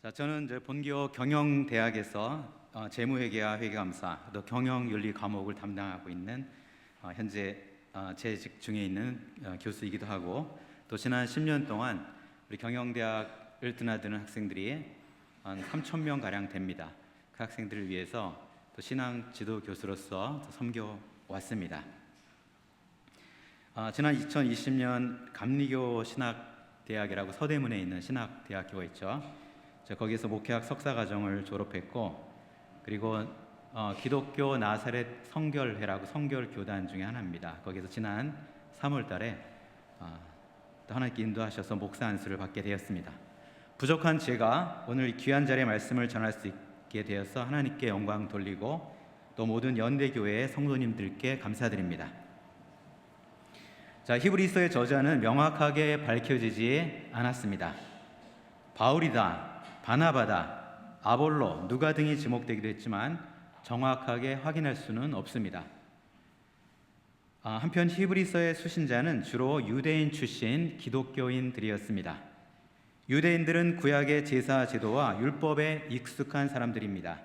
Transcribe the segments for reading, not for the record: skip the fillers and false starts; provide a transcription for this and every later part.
자, 저는 이제 본교 경영대학에서 재무회계와 회계감사, 또 경영윤리 과목을 담당하고 있는 현재 재직 중에 있는 교수이기도 하고, 또 지난 10년 동안 우리 경영대학을 드나드는 학생들이 한 3,000명 가량 됩니다. 그 학생들을 위해서 또 신앙 지도 교수로서 섬겨 왔습니다. 지난 2020년 감리교 신학대학이라고 서대문에 있는 신학대학교가 있죠. 거기에서 목회학 석사과정을 졸업했고, 그리고 기독교 나사렛 성결회라고 성결교단 중에 하나입니다. 거기서 지난 3월 달에 또 하나님께 인도하셔서 목사 안수를 받게 되었습니다. 부족한 제가 오늘 귀한 자리에 말씀을 전할 수 있게 되어서 하나님께 영광 돌리고, 또 모든 연대교회의 성도님들께 감사드립니다. 자, 히브리서의 저자는 명확하게 밝혀지지 않았습니다. 바울이다, 바나바다, 아볼로, 누가 등이 지목되기도 했지만 정확하게 확인할 수는 없습니다. 한편 히브리서의 수신자는 주로 유대인 출신 기독교인들이었습니다. 유대인들은 구약의 제사 제도와 율법에 익숙한 사람들입니다.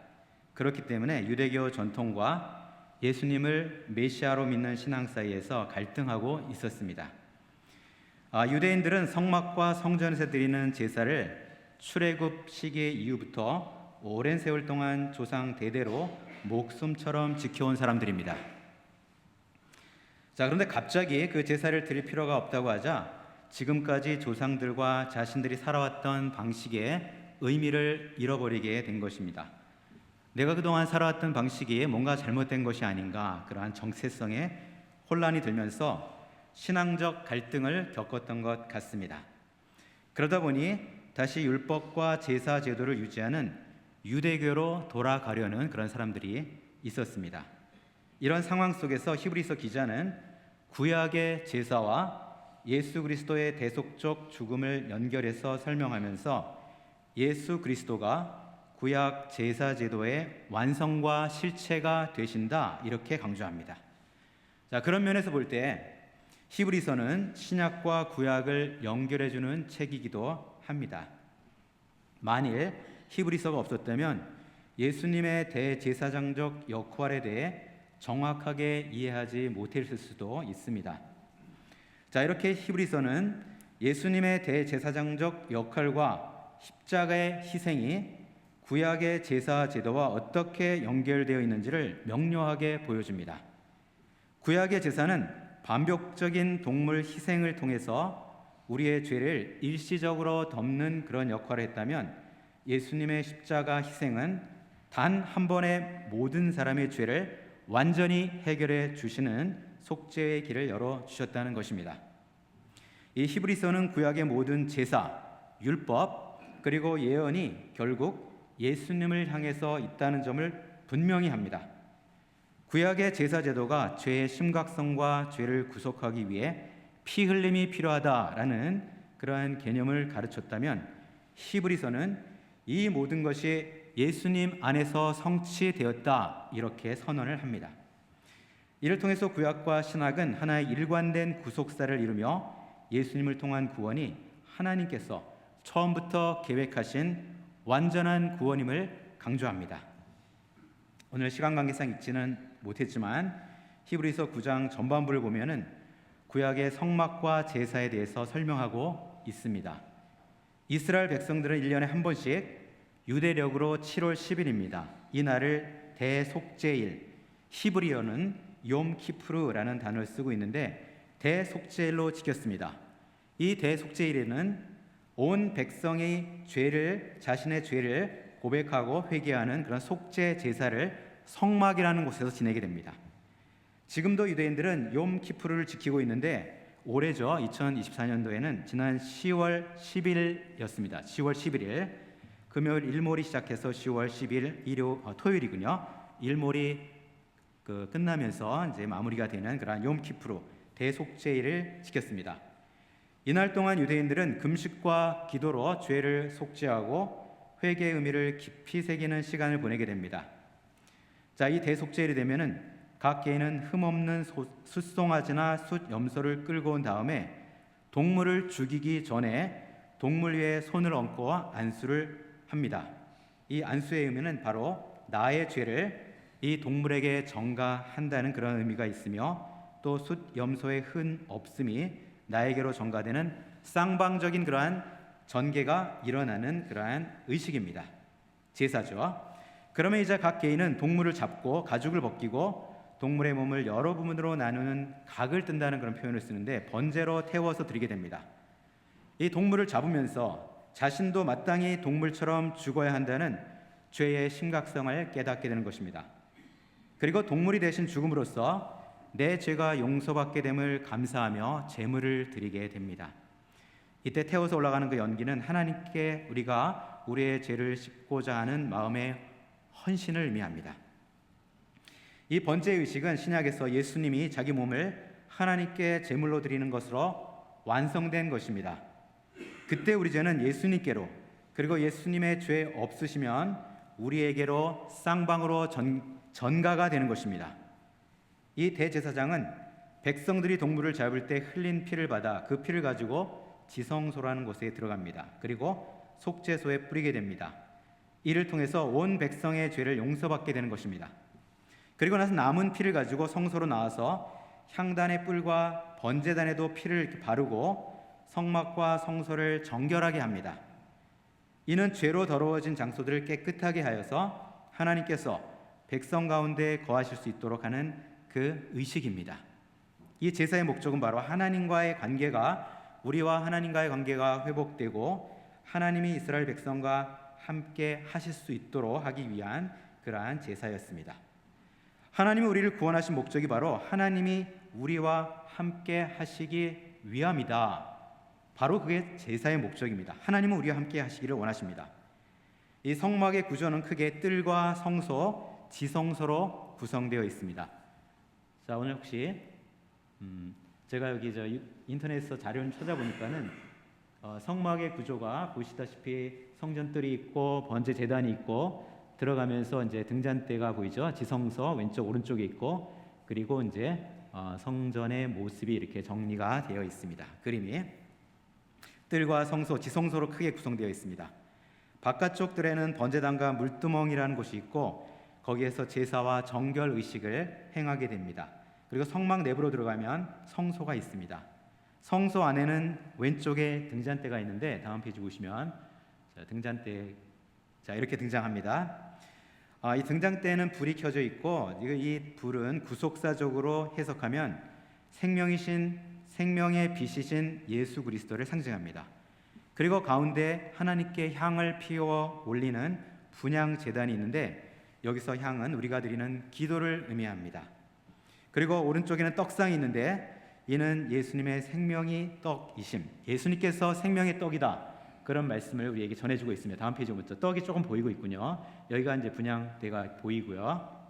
그렇기 때문에 유대교 전통과 예수님을 메시아로 믿는 신앙 사이에서 갈등하고 있었습니다. 유대인들은 성막과 성전에서 드리는 제사를 출애굽 시기 이후부터 오랜 세월 동안 조상 대대로 목숨처럼 지켜온 사람들입니다. 자, 그런데 갑자기 그 제사를 드릴 필요가 없다고 하자 지금까지 조상들과 자신들이 살아왔던 방식의 의미를 잃어버리게 된 것입니다. 내가 그동안 살아왔던 방식이 뭔가 잘못된 것이 아닌가, 그러한 정체성에 혼란이 들면서 신앙적 갈등을 겪었던 것 같습니다. 그러다 보니 다시 율법과 제사 제도를 유지하는 유대교로 돌아가려는 그런 사람들이 있었습니다. 이런 상황 속에서 히브리서 기자는 구약의 제사와 예수 그리스도의 대속적 죽음을 연결해서 설명하면서 예수 그리스도가 구약 제사 제도의 완성과 실체가 되신다, 이렇게 강조합니다. 자, 그런 면에서 볼 때 히브리서는 신약과 구약을 연결해주는 책이기도 합니다. 만일 히브리서가 없었다면 예수님의 대제사장적 역할에 대해 정확하게 이해하지 못했을 수도 있습니다. 자, 이렇게 히브리서는 예수님의 대제사장적 역할과 십자가의 희생이 구약의 제사 제도와 어떻게 연결되어 있는지를 명료하게 보여줍니다. 구약의 제사는 반복적인 동물 희생을 통해서 우리의 죄를 일시적으로 덮는 그런 역할을 했다면, 예수님의 십자가 희생은 단 한 번에 모든 사람의 죄를 완전히 해결해 주시는 속죄의 길을 열어주셨다는 것입니다. 이 히브리서는 구약의 모든 제사, 율법, 그리고 예언이 결국 예수님을 향해서 있다는 점을 분명히 합니다. 구약의 제사 제도가 죄의 심각성과 죄를 구속하기 위해 피 흘림이 필요하다라는 그러한 개념을 가르쳤다면, 히브리서는 이 모든 것이 예수님 안에서 성취되었다, 이렇게 선언을 합니다. 이를 통해서 구약과 신약은 하나의 일관된 구속사를 이루며 예수님을 통한 구원이 하나님께서 처음부터 계획하신 완전한 구원임을 강조합니다. 오늘 시간 관계상 읽지는 못했지만 히브리서 9장 전반부를 보면은 구약의 성막과 제사에 대해서 설명하고 있습니다. 이스라엘 백성들은 1년에 한 번씩 유대력으로 7월 10일입니다. 이 날을 대속죄일, 히브리어는 욤 키푸르라는 단어를 쓰고 있는데 대속죄일로 지켰습니다. 이 대속죄일에는 온 백성이 자신의 죄를 고백하고 회개하는 그런 속죄 제사를 성막이라는 곳에서 지내게 됩니다. 지금도 유대인들은 욤 키푸르를 지키고 있는데, 올해죠, 2024년도에는 지난 10월 10일이었습니다. 10월 11일 금요일 일몰이 시작해서 10월 10일 토요일이군요. 일몰이 끝나면서 이제 마무리가 되는 그런 욤 키푸르 대속죄일을 지켰습니다. 이날 동안 유대인들은 금식과 기도로 죄를 속죄하고 회개의 의미를 깊이 새기는 시간을 보내게 됩니다. 자, 이 대속죄일이 되면은 각 개인은 흠없는 숫송아지나 숫염소를 끌고 온 다음에 동물을 죽이기 전에 동물 위에 손을 얹고 안수를 합니다. 이 안수의 의미는 바로 나의 죄를 이 동물에게 전가한다는 그런 의미가 있으며, 또 숫 염소의 흔 없음이 나에게로 전가되는 쌍방적인 그러한 전개가 일어나는 그러한 의식입니다. 제사죠. 그러면 이제 각 개인은 동물을 잡고 가죽을 벗기고 동물의 몸을 여러 부분으로 나누는 각을 뜬다는 그런 표현을 쓰는데, 번제로 태워서 드리게 됩니다. 이 동물을 잡으면서 자신도 마땅히 동물처럼 죽어야 한다는 죄의 심각성을 깨닫게 되는 것입니다. 그리고 동물이 대신 죽음으로써 내 죄가 용서받게 됨을 감사하며 제물을 드리게 됩니다. 이때 태워서 올라가는 그 연기는 하나님께 우리가 우리의 죄를 씻고자 하는 마음의 헌신을 의미합니다. 이 번제 의식은 신약에서 예수님이 자기 몸을 하나님께 제물로 드리는 것으로 완성된 것입니다. 그때 우리 죄는 예수님께로, 그리고 예수님의 죄 없으시면 우리에게로 쌍방으로 전가가 되는 것입니다. 이 대제사장은 백성들이 동물을 잡을 때 흘린 피를 받아 그 피를 가지고 지성소라는 곳에 들어갑니다. 그리고 속죄소에 뿌리게 됩니다. 이를 통해서 온 백성의 죄를 용서받게 되는 것입니다. 그리고 나서 남은 피를 가지고 성소로 나와서 향단의 뿔과 번제단에도 피를 이렇게 바르고 성막과 성소를 정결하게 합니다. 이는 죄로 더러워진 장소들을 깨끗하게 하여서 하나님께서 백성 가운데 거하실 수 있도록 하는 그 의식입니다. 이 제사의 목적은 바로 하나님과의 관계가, 우리와 하나님과의 관계가 회복되고 하나님이 이스라엘 백성과 함께 하실 수 있도록 하기 위한 그러한 제사였습니다. 하나님이 우리를 구원하신 목적이 바로 하나님이 우리와 함께 하시기 위함이다. 바로 그게 제사의 목적입니다. 하나님은 우리와 함께 하시기를 원하십니다. 이 성막의 구조는 크게 뜰과 성소, 지성소로 구성되어 있습니다. 자, 오늘 혹시 제가 여기 인터넷에서 자료를 찾아보니까는 성막의 구조가 보시다시피 성전뜰이 있고 번제 제단이 있고, 들어가면서 이제 등잔대가 보이죠. 지성소 왼쪽 오른쪽에 있고, 그리고 이제 성전의 모습이 이렇게 정리가 되어 있습니다. 그림이 뜰과 성소, 지성소로 크게 구성되어 있습니다. 바깥쪽 뜰에는 번제단과 물두멍이라는 곳이 있고, 거기에서 제사와 정결 의식을 행하게 됩니다. 그리고 성막 내부로 들어가면 성소가 있습니다. 성소 안에는 왼쪽에 등잔대가 있는데, 다음 페이지 보시면 등잔대 이렇게 등장합니다. 이 등잔대에는 불이 켜져 있고, 이 불은 구속사적으로 해석하면 생명의 빛이신 예수 그리스도를 상징합니다. 그리고 가운데 하나님께 향을 피워 올리는 분향 제단이 있는데, 여기서 향은 우리가 드리는 기도를 의미합니다. 그리고 오른쪽에는 떡상이 있는데, 이는 예수님의 생명이 떡이심, 예수님께서 생명의 떡이다, 그런 말씀을 우리에게 전해주고 있습니다. 다음 페이지 보면 떡이 조금 보이고 있군요. 여기가 이제 분향대가 보이고요.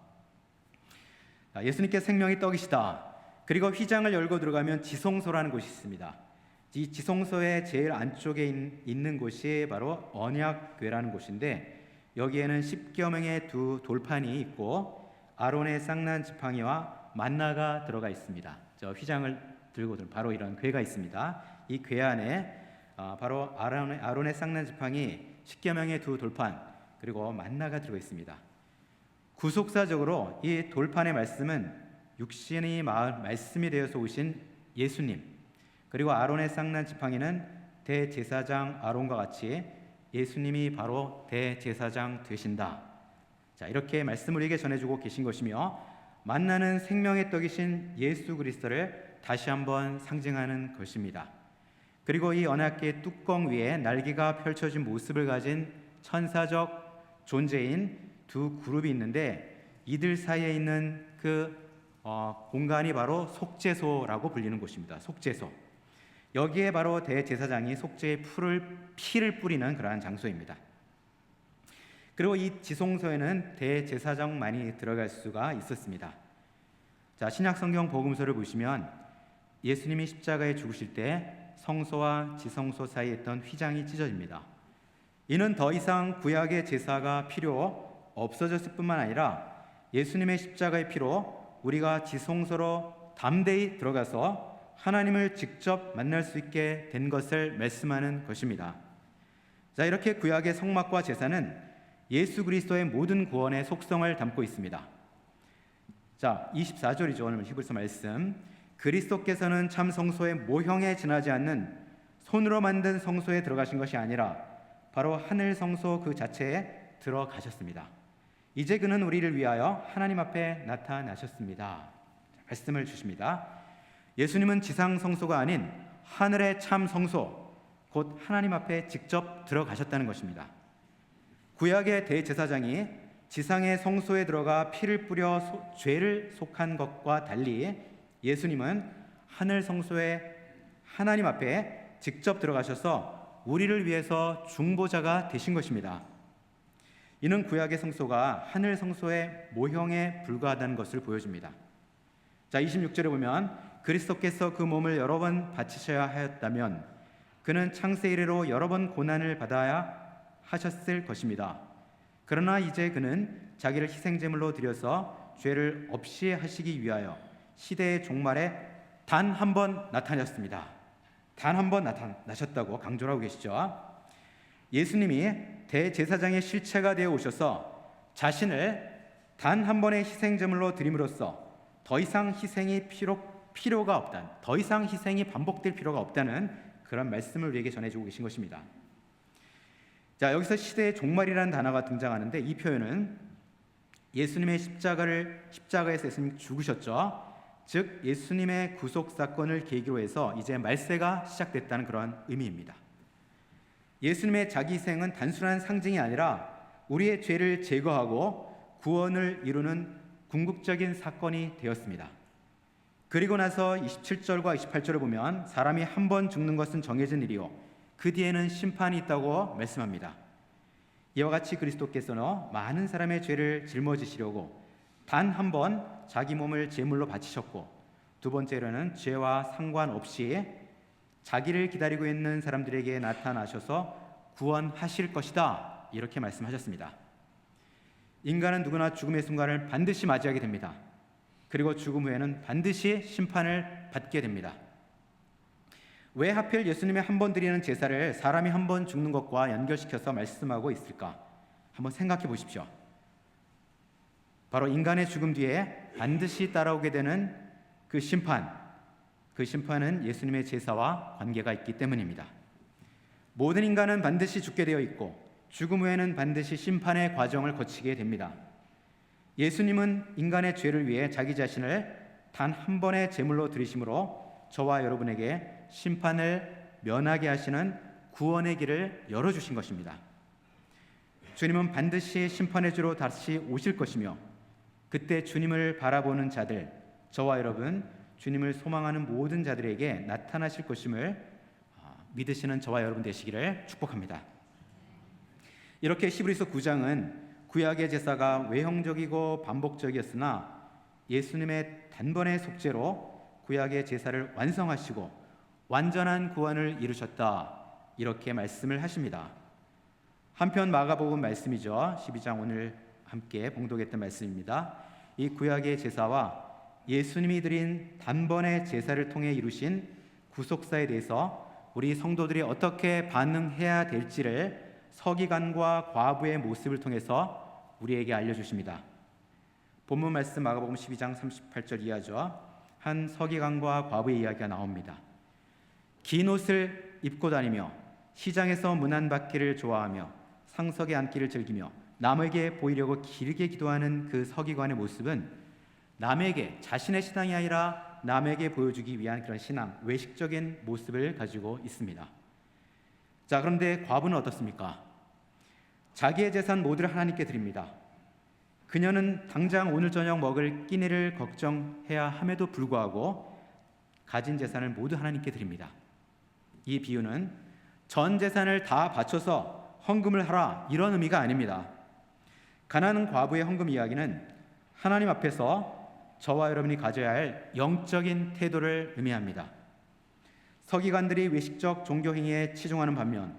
예수님께 생명이 떡이시다. 그리고 휘장을 열고 들어가면 지성소라는 곳이 있습니다. 이 지성소의 제일 안쪽에 있는 곳이 바로 언약궤라는 곳인데, 여기에는 10계명의 두 돌판이 있고 아론의 쌍난 지팡이와 만나가 들어가 있습니다. 저 휘장을 들고 바로 이런 궤가 있습니다. 이 궤 안에 바로 아론의 쌍난 지팡이, 10계명의 두 돌판, 그리고 만나가 들어 있습니다. 구속사적으로 이 돌판의 말씀은 육신이 말씀이 되어서 오신 예수님, 그리고 아론의 쌍난 지팡이는 대제사장 아론과 같이 예수님이 바로 대제사장 되신다. 자, 이렇게 말씀을 우리에게 전해주고 계신 것이며, 만나는 생명의 떡이신 예수 그리스도를 다시 한번 상징하는 것입니다. 그리고 이 언약궤 뚜껑 위에 날개가 펼쳐진 모습을 가진 천사적 존재인 두 그룹이 있는데, 이들 사이에 있는 그 공간이 바로 속죄소라고 불리는 곳입니다. 속죄소. 여기에 바로 대제사장이 속죄의 피를 뿌리는 그러한 장소입니다. 그리고 이 지성소에는 대제사장만이 들어갈 수가 있었습니다. 자, 신약 성경 복음서를 보시면 예수님이 십자가에 죽으실 때 성소와 지성소 사이에 있던 휘장이 찢어집니다. 이는 더 이상 구약의 제사가 필요 없어졌을 뿐만 아니라 예수님의 십자가의 피로 우리가 지성소로 담대히 들어가서 하나님을 직접 만날 수 있게 된 것을 말씀하는 것입니다. 자, 이렇게 구약의 성막과 제사는 예수 그리스도의 모든 구원의 속성을 담고 있습니다. 자, 24절이죠. 오늘 히브리서 말씀. 그리스도께서는 참 성소의 모형에 지나지 않는 손으로 만든 성소에 들어가신 것이 아니라 바로 하늘 성소 그 자체에 들어가셨습니다. 이제 그는 우리를 위하여 하나님 앞에 나타나셨습니다. 말씀을 주십니다. 예수님은 지상 성소가 아닌 하늘의 참 성소, 곧 하나님 앞에 직접 들어가셨다는 것입니다. 구약의 대제사장이 지상의 성소에 들어가 피를 뿌려 죄를 속한 것과 달리 예수님은 하늘 성소에 하나님 앞에 직접 들어가셔서 우리를 위해서 중보자가 되신 것입니다. 이는 구약의 성소가 하늘 성소의 모형에 불과하다는 것을 보여줍니다. 자, 26절에 보면 그리스도께서 그 몸을 여러 번 바치셔야 하였다면 그는 창세 이래로 여러 번 고난을 받아야 하셨을 것입니다. 그러나 이제 그는 자기를 희생제물로 드려서 죄를 없이 하시기 위하여 시대의 종말에 단 한 번 나타나셨습니다. 단 한 번 나타나셨다고 강조를 하고 계시죠. 예수님이 대제사장의 실체가 되어 오셔서 자신을 단 한 번의 희생제물로 드림으로써 더 이상 희생이 필요가 없다는, 더 이상 희생이 반복될 필요가 없다는 그런 말씀을 우리에게 전해주고 계신 것입니다. 자, 여기서 시대의 종말이라는 단어가 등장하는데 이 표현은 예수님의 십자가에서 예수님이 죽으셨죠. 즉 예수님의 구속 사건을 계기로 해서 이제 말세가 시작됐다는 그런 의미입니다. 예수님의 자기 희생은 단순한 상징이 아니라 우리의 죄를 제거하고 구원을 이루는 궁극적인 사건이 되었습니다. 그리고 나서 27절과 28절을 보면 사람이 한 번 죽는 것은 정해진 일이요 그 뒤에는 심판이 있다고 말씀합니다. 이와 같이 그리스도께서는 많은 사람의 죄를 짊어지시려고 단 한 번 자기 몸을 제물로 바치셨고 두 번째로는 죄와 상관없이 자기를 기다리고 있는 사람들에게 나타나셔서 구원하실 것이다, 이렇게 말씀하셨습니다. 인간은 누구나 죽음의 순간을 반드시 맞이하게 됩니다. 그리고 죽음 후에는 반드시 심판을 받게 됩니다. 왜 하필 예수님의 한 번 드리는 제사를 사람이 한 번 죽는 것과 연결시켜서 말씀하고 있을까? 한번 생각해 보십시오. 바로 인간의 죽음 뒤에 반드시 따라오게 되는 그 심판은 예수님의 제사와 관계가 있기 때문입니다. 모든 인간은 반드시 죽게 되어 있고 죽음 후에는 반드시 심판의 과정을 거치게 됩니다. 예수님은 인간의 죄를 위해 자기 자신을 단 한 번의 제물로 드리심으로 저와 여러분에게 심판을 면하게 하시는 구원의 길을 열어주신 것입니다. 주님은 반드시 심판의 주로 다시 오실 것이며 그때 주님을 바라보는 자들, 저와 여러분, 주님을 소망하는 모든 자들에게 나타나실 것임을 믿으시는 저와 여러분 되시기를 축복합니다. 이렇게 히브리서 9장은 구약의 제사가 외형적이고 반복적이었으나 예수님의 단번의 속죄로 구약의 제사를 완성하시고 완전한 구원을 이루셨다, 이렇게 말씀을 하십니다. 한편 마가복음 말씀이죠. 12장 오늘 함께 봉독했던 말씀입니다. 이 구약의 제사와 예수님이 드린 단번의 제사를 통해 이루신 구속사에 대해서 우리 성도들이 어떻게 반응해야 될지를 서기관과 과부의 모습을 통해서 우리에게 알려주십니다. 본문 말씀 마가복음 12장 38절 이하죠. 한 서기관과 과부의 이야기가 나옵니다. 긴 옷을 입고 다니며 시장에서 문안받기를 좋아하며 상석에 앉기를 즐기며 남에게 보이려고 길게 기도하는 그 서기관의 모습은 남에게, 자신의 신앙이 아니라 남에게 보여주기 위한 그런 신앙, 외식적인 모습을 가지고 있습니다. 자, 그런데 과부는 어떻습니까? 자기의 재산 모두를 하나님께 드립니다. 그녀는 당장 오늘 저녁 먹을 끼니를 걱정해야 함에도 불구하고 가진 재산을 모두 하나님께 드립니다. 이 비유는 전 재산을 다 바쳐서 헌금을 하라, 이런 의미가 아닙니다. 가난한 과부의 헌금 이야기는 하나님 앞에서 저와 여러분이 가져야 할 영적인 태도를 의미합니다. 서기관들이 외식적 종교 행위에 치중하는 반면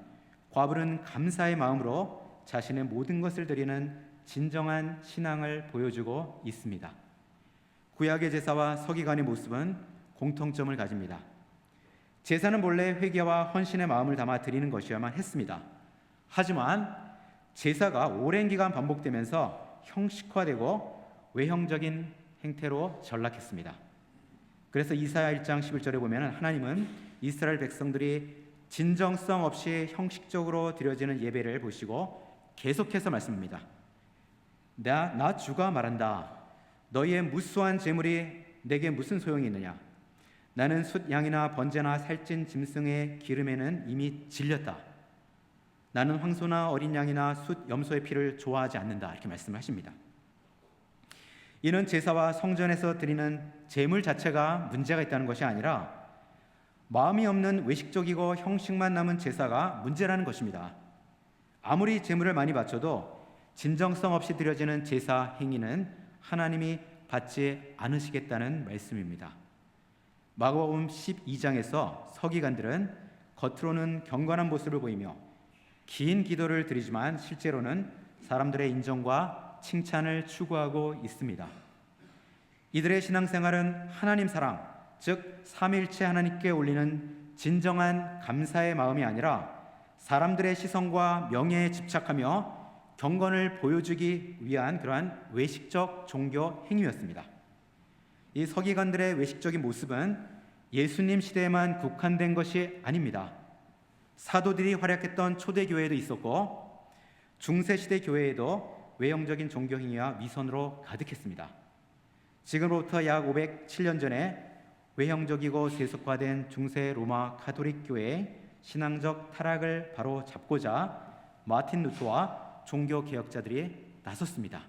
과부는 감사의 마음으로 자신의 모든 것을 드리는 진정한 신앙을 보여주고 있습니다. 구약의 제사와 서기관의 모습은 공통점을 가집니다. 제사는 본래 회개와 헌신의 마음을 담아 드리는 것이어야만 했습니다. 하지만 제사가 오랜 기간 반복되면서 형식화되고 외형적인 행태로 전락했습니다. 그래서 이사야 1장 11절에 보면 하나님은 이스라엘 백성들이 진정성 없이 형식적으로 드려지는 예배를 보시고 계속해서 말씀합니다. 나 주가 말한다. 너희의 무수한 제물이 내게 무슨 소용이 있느냐? 나는 숫 양이나 번제나 살찐 짐승의 기름에는 이미 질렸다. 나는 황소나 어린 양이나 숫 염소의 피를 좋아하지 않는다. 이렇게 말씀을 하십니다. 이는 제사와 성전에서 드리는 제물 자체가 문제가 있다는 것이 아니라 마음이 없는 외식적이고 형식만 남은 제사가 문제라는 것입니다. 아무리 제물을 많이 바쳐도 진정성 없이 드려지는 제사 행위는 하나님이 받지 않으시겠다는 말씀입니다. 마가복음 12장에서 서기관들은 겉으로는 경건한 모습을 보이며 긴 기도를 드리지만 실제로는 사람들의 인정과 칭찬을 추구하고 있습니다. 이들의 신앙생활은 하나님 사랑, 즉 삼위일체 하나님께 올리는 진정한 감사의 마음이 아니라 사람들의 시선과 명예에 집착하며 경건을 보여주기 위한 그러한 외식적 종교 행위였습니다. 이 서기관들의 외식적인 모습은 예수님 시대에만 국한된 것이 아닙니다. 사도들이 활약했던 초대교회도 있었고 중세시대 교회에도 외형적인 종교 행위와 위선으로 가득했습니다. 지금으로부터 약 507년 전에 외형적이고 세속화된 중세 로마 가톨릭 교회의 신앙적 타락을 바로 잡고자 마틴 루터와 종교 개혁자들이 나섰습니다.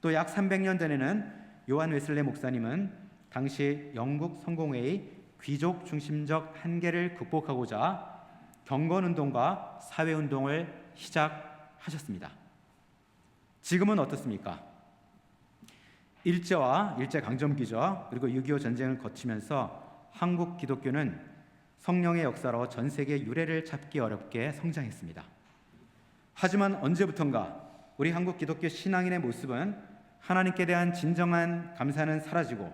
또 약 300년 전에는 요한 웨슬레 목사님은 당시 영국 성공회의 귀족 중심적 한계를 극복하고자 경건운동과 사회운동을 시작하셨습니다. 지금은 어떻습니까? 일제와 일제강점기죠. 그리고 6.25 전쟁을 거치면서 한국 기독교는 성령의 역사로 전 세계 유래를 찾기 어렵게 성장했습니다. 하지만 언제부턴가 우리 한국 기독교 신앙인의 모습은 하나님께 대한 진정한 감사는 사라지고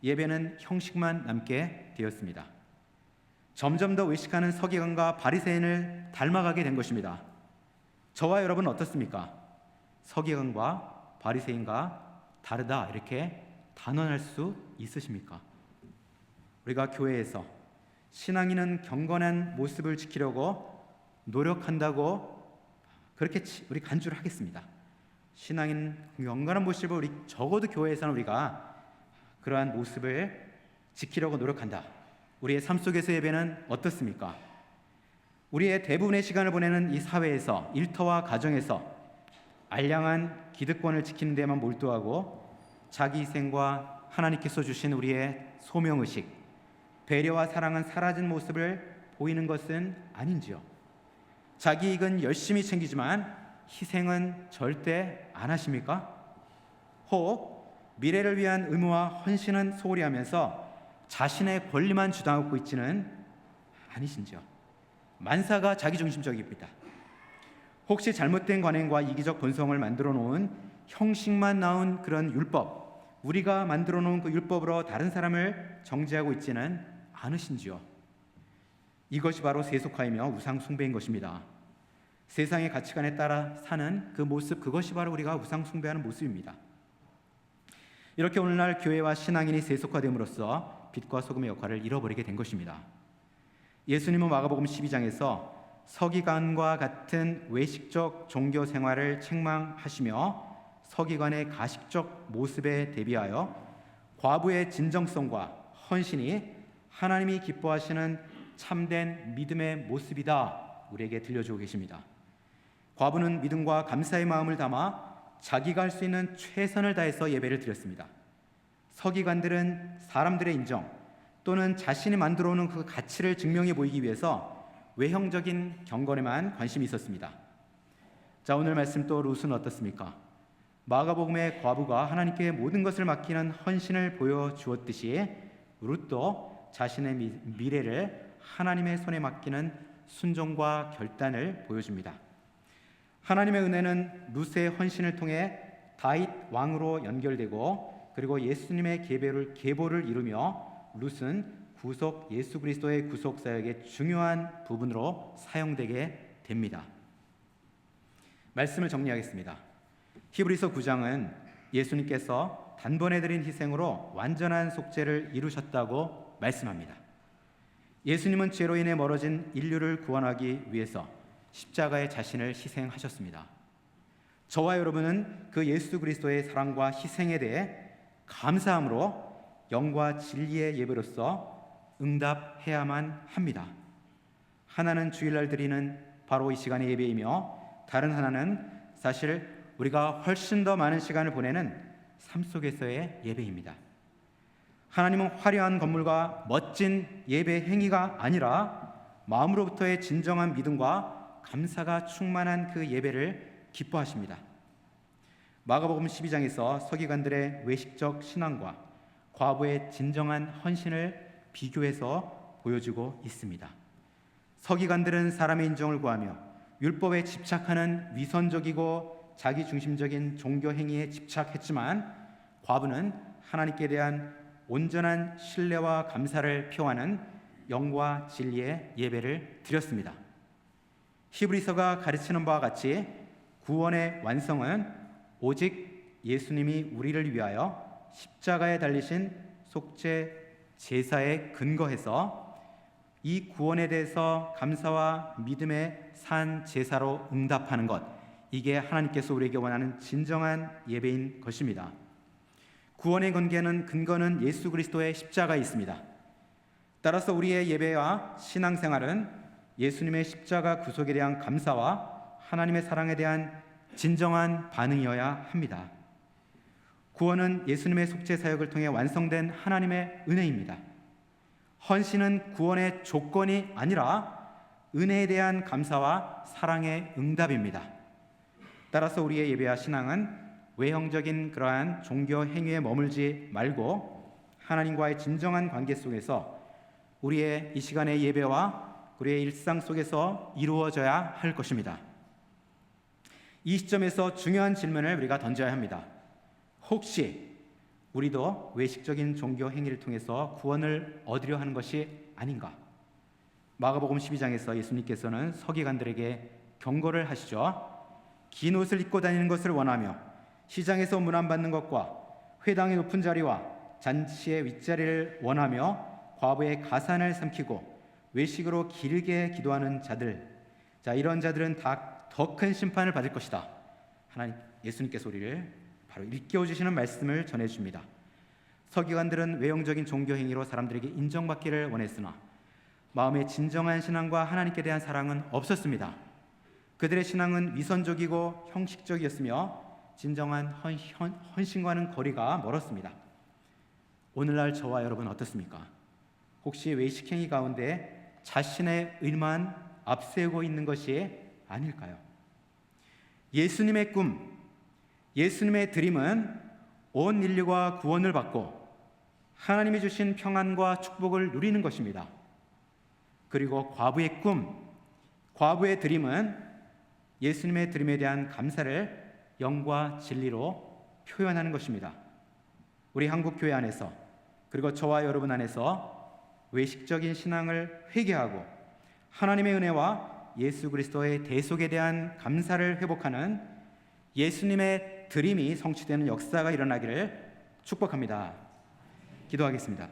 예배는 형식만 남게 되었습니다. 점점 더 외식하는 서기관과 바리새인을 닮아가게 된 것입니다. 저와 여러분은 어떻습니까? 서기관과 바리새인과 다르다 이렇게 단언할 수 있으십니까? 우리가 교회에서 신앙인은 경건한 모습을 지키려고 노력한다고 그렇게 우리 간주를 하겠습니다. 신앙인 경건한 모습을 우리 적어도 교회에서는 우리가 그러한 모습을 지키려고 노력한다. 우리의 삶 속에서 예배는 어떻습니까? 우리의 대부분의 시간을 보내는 이 사회에서 일터와 가정에서 알량한 기득권을 지키는 데만 몰두하고 자기 희생과 하나님께서 주신 우리의 소명의식, 배려와 사랑은 사라진 모습을 보이는 것은 아닌지요? 자기 이익은 열심히 챙기지만 희생은 절대 안 하십니까? 혹 미래를 위한 의무와 헌신은 소홀히 하면서 자신의 권리만 주장하고 있지는 아니신지요? 만사가 자기중심적입니다. 혹시 잘못된 관행과 이기적 본성을 만들어 놓은 형식만 나온 그런 율법, 우리가 만들어 놓은 그 율법으로 다른 사람을 정죄하고 있지는 않으신지요? 이것이 바로 세속화이며 우상 숭배인 것입니다. 세상의 가치관에 따라 사는 그 모습, 그것이 바로 우리가 우상 숭배하는 모습입니다. 이렇게 오늘날 교회와 신앙인이 세속화됨으로써 빛과 소금의 역할을 잃어버리게 된 것입니다. 예수님은 마가복음 12장에서 서기관과 같은 외식적 종교 생활을 책망하시며 서기관의 가식적 모습에 대비하여 과부의 진정성과 헌신이 하나님이 기뻐하시는 참된 믿음의 모습이다 우리에게 들려주고 계십니다. 과부는 믿음과 감사의 마음을 담아 자기가 할 수 있는 최선을 다해서 예배를 드렸습니다. 서기관들은 사람들의 인정 또는 자신이 만들어 오는 그 가치를 증명해 보이기 위해서 외형적인 경건에만 관심이 있었습니다. 자, 오늘 말씀 또 룻은 어떻습니까? 마가복음의 과부가 하나님께 모든 것을 맡기는 헌신을 보여주었듯이 룻도 자신의 미래를 하나님의 손에 맡기는 순종과 결단을 보여줍니다. 하나님의 은혜는 룻의 헌신을 통해 다윗 왕으로 연결되고 그리고 예수님의 계보를 이루며 룻은 예수 그리스도의 구속 사역의 중요한 부분으로 사용되게 됩니다. 말씀을 정리하겠습니다. 히브리서 9장은 예수님께서 단번에 드린 희생으로 완전한 속죄를 이루셨다고 말씀합니다. 예수님은 죄로 인해 멀어진 인류를 구원하기 위해서 십자가에 자신을 희생하셨습니다. 저와 여러분은 그 예수 그리스도의 사랑과 희생에 대해 감사함으로 영과 진리의 예배로서 응답해야만 합니다. 하나는 주일날 드리는 바로 이 시간의 예배이며, 다른 하나는 사실 우리가 훨씬 더 많은 시간을 보내는 삶 속에서의 예배입니다. 하나님은 화려한 건물과 멋진 예배 행위가 아니라 마음으로부터의 진정한 믿음과 감사가 충만한 그 예배를 기뻐하십니다. 마가복음 12장에서 서기관들의 외식적 신앙과 과부의 진정한 헌신을 비교해서 보여주고 있습니다. 서기관들은 사람의 인정을 구하며 율법에 집착하는 위선적이고 자기중심적인 종교 행위에 집착했지만, 과부는 하나님께 대한 온전한 신뢰와 감사를 표하는 영과 진리의 예배를 드렸습니다. 히브리서가 가르치는 바와 같이 구원의 완성은 오직 예수님이 우리를 위하여 십자가에 달리신 속죄 제사에 근거해서 이 구원에 대해서 감사와 믿음의 산 제사로 응답하는 것, 이게 하나님께서 우리에게 원하는 진정한 예배인 것입니다. 구원의 근거는 예수 그리스도의 십자가에 있습니다. 따라서 우리의 예배와 신앙생활은 예수님의 십자가 구속에 대한 감사와 하나님의 사랑에 대한 진정한 반응이어야 합니다. 구원은 예수님의 속죄 사역을 통해 완성된 하나님의 은혜입니다. 헌신은 구원의 조건이 아니라 은혜에 대한 감사와 사랑의 응답입니다. 따라서 우리의 예배와 신앙은 외형적인 그러한 종교 행위에 머물지 말고 하나님과의 진정한 관계 속에서 우리의 이 시간의 예배와 우리의 일상 속에서 이루어져야 할 것입니다. 이 시점에서 중요한 질문을 우리가 던져야 합니다. 혹시 우리도 외식적인 종교 행위를 통해서 구원을 얻으려 하는 것이 아닌가? 마가복음 12장에서 예수님께서는 서기관들에게 경고를 하시죠. 긴 옷을 입고 다니는 것을 원하며 시장에서 문안받는 것과 회당의 높은 자리와 잔치의 윗자리를 원하며 과부의 가산을 삼키고 외식으로 길게 기도하는 자들, 이런 자들은 다 더 큰 심판을 받을 것이다. 예수님께서 우리를 바로 일깨워 주시는 말씀을 전해줍니다. 서기관들은 외형적인 종교 행위로 사람들에게 인정받기를 원했으나 마음의 진정한 신앙과 하나님께 대한 사랑은 없었습니다. 그들의 신앙은 위선적이고 형식적이었으며 진정한 헌신과는 거리가 멀었습니다. 오늘날 저와 여러분 어떻습니까? 혹시 외식행위 가운데 자신의 의만 앞세우고 있는 것이 아닐까요? 예수님의 꿈, 예수님의 드림은 온 인류가 구원을 받고 하나님이 주신 평안과 축복을 누리는 것입니다. 그리고 과부의 꿈, 과부의 드림은 예수님의 드림에 대한 감사를 영과 진리로 표현하는 것입니다. 우리 한국교회 안에서, 그리고 저와 여러분 안에서 외식적인 신앙을 회개하고 하나님의 은혜와 예수 그리스도의 대속에 대한 감사를 회복하는 예수님의 드림이 성취되는 역사가 일어나기를 축복합니다. 기도하겠습니다.